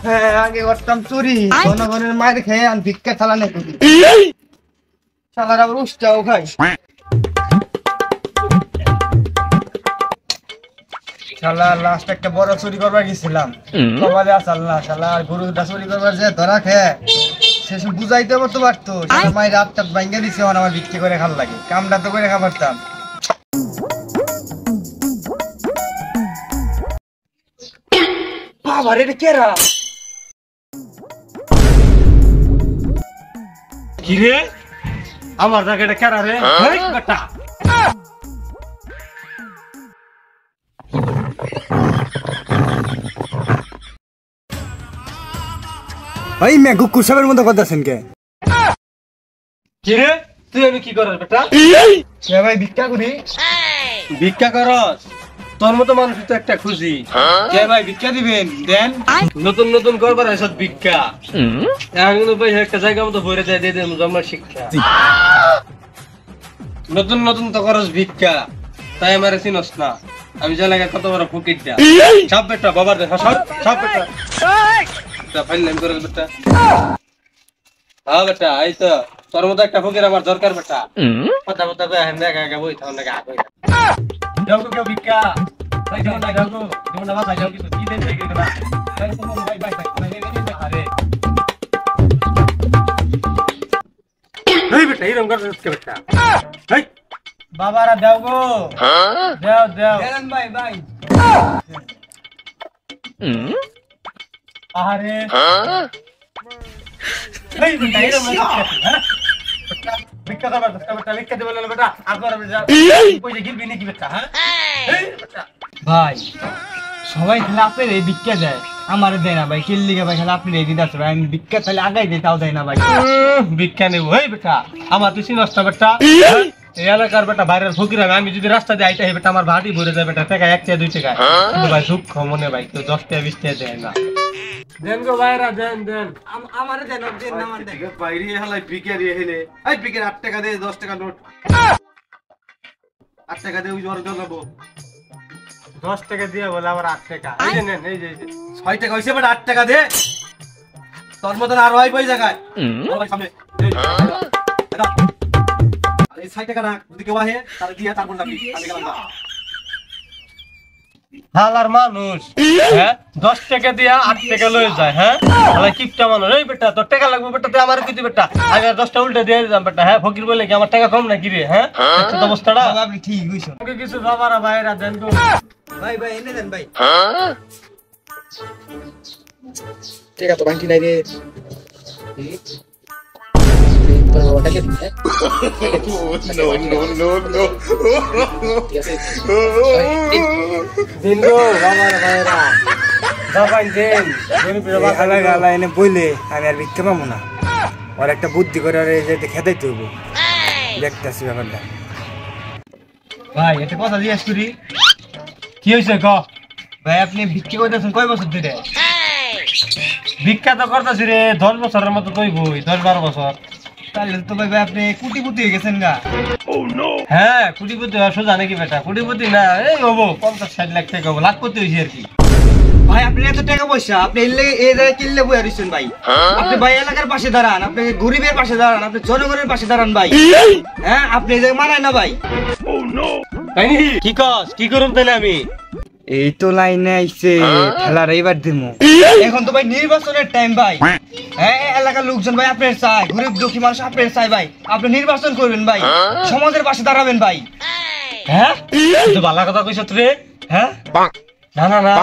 হ্যাঁ আগে করতাম চুরি, জনগণের মায়ের খেয়ে আমি ভিক্ষা চালানে করি। শালার আবার উষ্টাও খাই। শালা লাস্ট একটা বড় চুরি করবার গেছিলাম, কপালে আসাল না। শালা গরুটা চুরি করবার যে ধরা খেয়ে শেষ বুঝাইতে তো পারতো। মায়ের রাতটা ভাঙ্গা দিছে, আমার বিক্রি করে খাল লাগে, কামটা তো করে খাবারতাম। বাবা রে কেরা কি রে আমার জায়গাটা কেরা রে বেটা? ভাই মে কুকুর সাহেবের মতো করতেছেন কে? কি রে তুই আমি কি করার বেটা? ভাই ভিক্ষা করি। ভিক্ষা করস? তোর মতো মানুষ তো একটা খুঁজি। কে ভাই ভিক্ষা দিবেন? দেন। নতুন নতুন করবার এসব ভিক্ষা এখন ভাই একটা জায়গা মতো ভরে দেয়, দিয়ে দেন জন্মের শিক্ষা। নতুন নতুন তো করস ভিক্ষা, তাই আমার চিনস না। আমি যে লাগে কত বড় ফকির দা সব বেটা বাবার দেখা সব সব বেটা ফাইনাল করে বেটা। হ্যাঁ বেটা এই তো তোর মতো একটা ফকির আমার দরকার বেটা। কথা কথা হেন দেখা গা বই থাও না গা কই যাও কেউ ভিক্ষা ভাই যাও না যাও যাও না ভাই যাও কিছু কি দেন ভাই না ভাই তো ভাই ভাই ভাই আরে এই বেটা এই রঙ করতে বেটা এই বাবারা দাও গো। দাও দাও দেন ভাই ভাই। আরে এই বেটা এই রঙ হ্যাঁ ভিক্ষা করবার বেটা ভিক্ষা দেব না বেটা আগর যা পয়সা গিলবি নাকি বেটা? হ্যাঁ এই বেটা ভাই সবাই খেলে আপনার এই ভিক্ষা দেয়, আমার দেয় না ভাই। কিল্লিগা ভাই খেলে আপনি এই দিন আছে ভাই, আমি ভিক্ষা তাহলে আগাই দিই তাও দেয় না ভাই। ভিক্ষা নেব এই বেটা আমার তুই চিনস না বেটা? এই এলাকার বেটা বাইরের ফকির আমি যদি রাস্তা দিয়ে আইতে বেটা আমার ভাটি ভরে যায় বেটা। টাকা 1 টাকা 2 টাকা কিন্তু ভাই দুঃখ মনে ভাই তো 10 টাকা 20 টাকা দেয় না। দেন গো ভাইরা দেন দেন আমারে দেন দেন না আমার দেন। বাইরে হালাই ভিখারি হেলে এই ভিখারি 8 টাকা দে 10 টাকা নোট 8 টাকা দে ওই জোর দেবো 10 টাকা দিয়ে বলে আবার 8 টাকা এই যে নেন এই যে 6 টাকা হইছে বেটা 8 টাকা দে তোর মতন আর হয় কই জায়গায় ভাই সামনে এই 6 টাকা রাখ যদি কেউ আহে তাহলে দিয়া তারপর যাবি আমি গেলাম না হালার মানুষ হ্যাঁ 10 টাকা দিয়া 8 টাকা লয়ে যায়। হ্যাঁ হালাই কিপটা মানুষ এই বেটা তোর টাকা লাগবে বেটা তুই আমারে কইতি বেটা আগে 10টা উল্টে দিয়ে দিলাম বেটা। হ্যাঁ ফকির বলে কি আমার টাকা কম নাকি রে? হ্যাঁ তো অবস্থাটা আপনি ঠিক কইছেন। ওকে কিছু বাবারা ভাইরা দেন গো ভাই ভাই এনে দেন ভাই। ঠিক আছে বাকি নাই রে। দিন গো বাবারা ভাইরা যাবাই দেন গরিবের বাবা গালা এনে বইলে আমি আর ভিক্ষা পাবো না। আর একটা বুদ্ধি করে যেতে খেতে তুলবো, দেখতেছি ব্যাপারটা। ভাই এটা কথা জিজ্ঞেস করি কি হয়েছে ক? ভাই আপনি ভিক্ষা করতেছেন কয় বছর ধরে? ভিক্ষা তো করতেছি রে 10 বছরের মতো কই বই 10-12 বছর। তাহলে তো ভাই আপনি কোটিপতি হয়ে গেছেন গা। হ্যাঁ কোটিপতি সোজা নাকি বেটা? কোটিপতি না এই হবো 50-60 লাখ টাকা হবো, লাখপতি হয়েছি আর কি। ভাই আপনি এত টাকা পয়সা আপনি এই জায়গায় কিনলে বই আরিছেন ভাই। আপনি ভাই এলাকার পাশে দাঁড়ান, আপনি গরিবের পাশে দাঁড়ান, আপনি জনগণের পাশে দাঁড়ান ভাই। হ্যাঁ আপনি এই জায়গায় মানায় না ভাই। কি কস কি করুম তাহলে আমি? এই তো লাইনে আইছে খেলার এইবার দিমু। এখন তো ভাই নির্বাচনের টাইম ভাই। হ্যাঁ এলাকার লোকজন ভাই আপনার চাই, গরিব দুঃখী মানুষ আপনার চাই ভাই। আপনি নির্বাচন করবেন ভাই, সমাজের পাশে দাঁড়াবেন ভাই। হ্যাঁ তুই ভালো কথা কইছ রে। হ্যাঁ না না না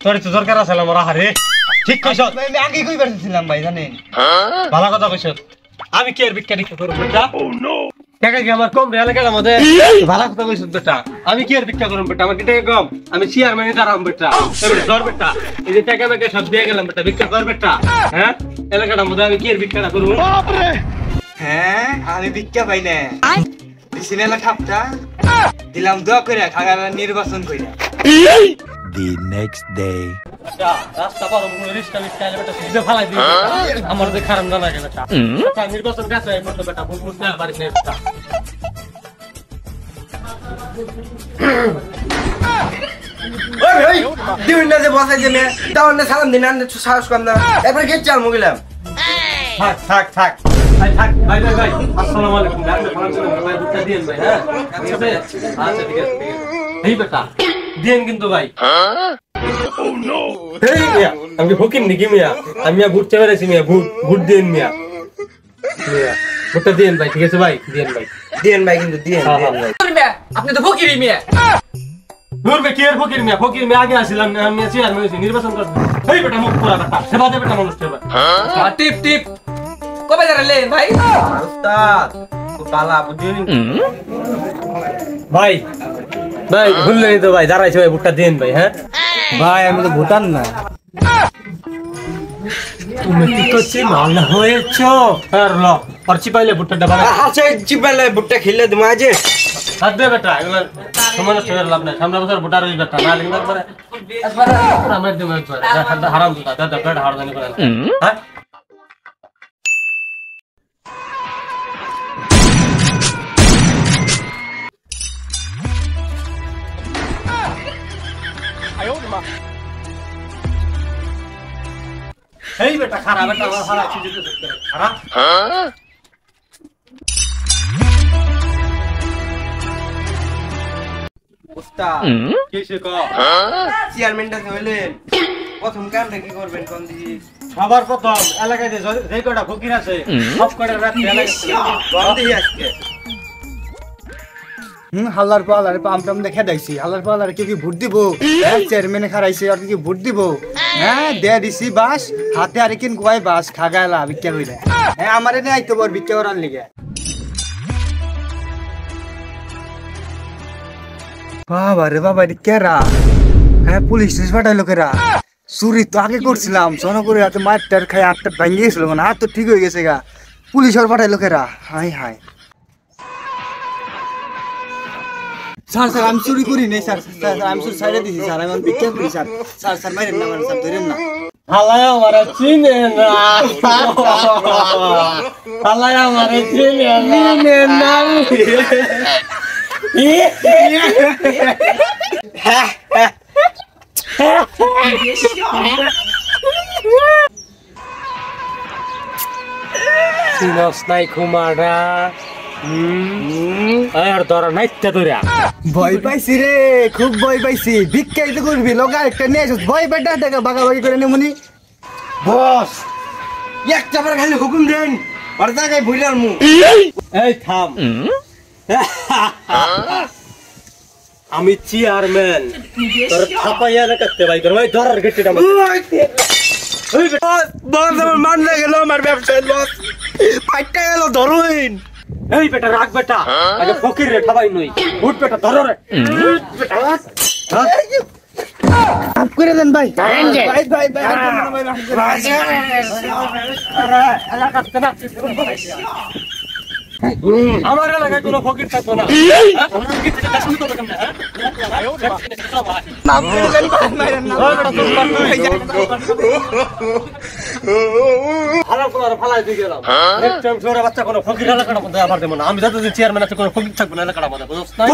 তোর তো দরকার আছে আমার। আরে ঠিক কইছ আমি আগে কই বেরছিলাম ভাই জানেন। ভালো কথা কইছ। আমি কি আর ভিক্ষা টিক্ষা করব বেটা? টাকা কি আমার কম রে এলাকার মধ্যে? ভালো কথা কইছ বেটা। আমি কি আর ভিক্ষা করব বেটা? আমার কি টাকা কম? আমি চেয়ারম্যানই দাঁড়াম বেটা। এবারে ধর বেটা এই যে টাকা মেকে সব দিয়ে গেলাম বেটা, ভিক্ষা কর বেটা। হ্যাঁ এলাকার মধ্যে আমি কি আর ভিক্ষাটা করব? হ্যাঁ আমি ভিক্ষা পাই না দিছিলেন এলাকা খাপটা দিলাম দোয়া করে খাগার নির্বাচন কইরা। The next day. রাস্তা পার হবো রিস্কা মিস্কা এলে বেটা সিধে ফালাই দিই আমার যে খারাপ না লাগে বেটা। বেটা নির্বাচন কাছে এই করতে বেটা ভুল বুঝতে পারি না বেটা। ওই ওই দিন না যে বসাই যে মেয়ে তাও না সালাম দিন না সাহস কম না একবার গেট চাল মুগিলাম থাক ভাই থাক ভাই আসসালামু আলাইকুম আপনি খারাপ ছিলেন ভাই বুটটা দিয়েন ভাই হ্যাঁ আচ্ছা ভাই আচ্ছা ঠিক আছে এই বেটা দিয়েন কিন্তু ভাই ও নো এই মিয়া আমি ফকির নাকি মিয়া আমি মিয়া বুট চেয়ে বেড়াইছি মিয়া বুট দিয়েন মিয়া বুটটা দিয়েন ভাই ঠিক আছে ভাই দিয়েন ভাই কিন্তু দিয়েন মিয়া আপনি তো ফকিরি মিয়া নূর বে কি এর ফকির মিয়া আগে আসিলাম আমি চেয়ারম্যান হইছি নির্বাচন করব এই বেটা মুখ পুরা বেটা সেবা দে বেটা মানুষ সেবা টিপ কবে দাঁড়ালেন ভাই উস্তাদ বালা বুঝিনি ভাই ভুললেন তো ভাই দাঁড়াইছে ভাই বুটটা দেন ভাই হ্যাঁ ভাই আমি তো ভুটান না তুমি কি করছিস মাল হয়েছ আর ল পরচি পাইলে বুটটা ডাবা আচ্ছা চিপালে বুটটা খেলে দিমা আজে হাত দে বেটা এগুলা সমান সমান লাভ নাই সামনে বছর বুটার ওই বেটা না লিখনা করে পুরো আমার দিমা করে হারাম দুটা দাদা বেটা হারাম করে হ্যাঁ এই বেটা খারাপ বেটা খারাপ চিজ দিতে খারাপ উস্তাদ কিসে কো চেয়ারম্যানটা হইলেন প্রথম কামটা কি করবেন কোন দিকে সবার প্রথম এলাকায় যে কয়টা ফকির আছে সব কয়টা রাত বন্ধই আজকে হাল্লার পালার পাম দেখে দাইছি হাল্লার পালার কি ভোট দিব চেয়ারম্যানে খারাইছে আর কি ভোট দিব হ্যাঁ দে দিছি বাস হাতে আর কিন কয় বাস খাগালা ভিক্ষা কইরা হ্যাঁ আমারে নাই তো বড় ভিক্ষা করার লিগে বাবা রে বাবা এটা কেরা হ্যাঁ পুলিশ পাঠাইলো কেরা চুরি তো আগে করছিলাম জনগণের হাতে মারটার খাই হাতটা ভাঙিয়ে গেছিল মানে হাত তো ঠিক হয়ে গেছে গা পুলিশ আর পাঠাইলো কেরা হাই স্যার আমি চুরি করি নাই স্যার আমি চুরি ছাইড়ে দিছি স্যার আমি বিজ্ঞান করি স্যার মাইরেন না মানে স্যার ধরেন না হালাই আমারে চিনে না হালাই আমারে চিনে না চিনস নাই কুমারা আর ধরা নাইতে ধরা ভয় পাইছি রে খুব ভয় পাইছি ভিক্ষাই তো করবি লগা একটা নিয়ে আসিস ভয় পেটা টাকা বাগাবাগি করে নেমুনি বস এক চাপড় খালি হুকুম দেন আর জায়গায় ভুলার মু এই থাম আমি চেয়ারম্যান তোর থাপাইয়া রাখতে ভাই তোর ভাই ধরার গেটটা বস আমার মান না গেল আমার ব্যবসায় লস ফাইটটা গেল ধরুন এই বেটা রাখ বেটা আগে ফকির রে ঠাবাই নই উঠ বেটা ধরো রে আপ করে দেন ভাই ভাই আমার এলাকায় কোনো ফকির থাকতো না ফালাই দিয়ে গেলাম বাচ্চা কোনো ফকির এলাকার মধ্যে আবার দেবো না আমি যতদিন চেয়ারম্যান আছে কোনো ফকির থাকবো না এলাকার মধ্যে বুঝছ না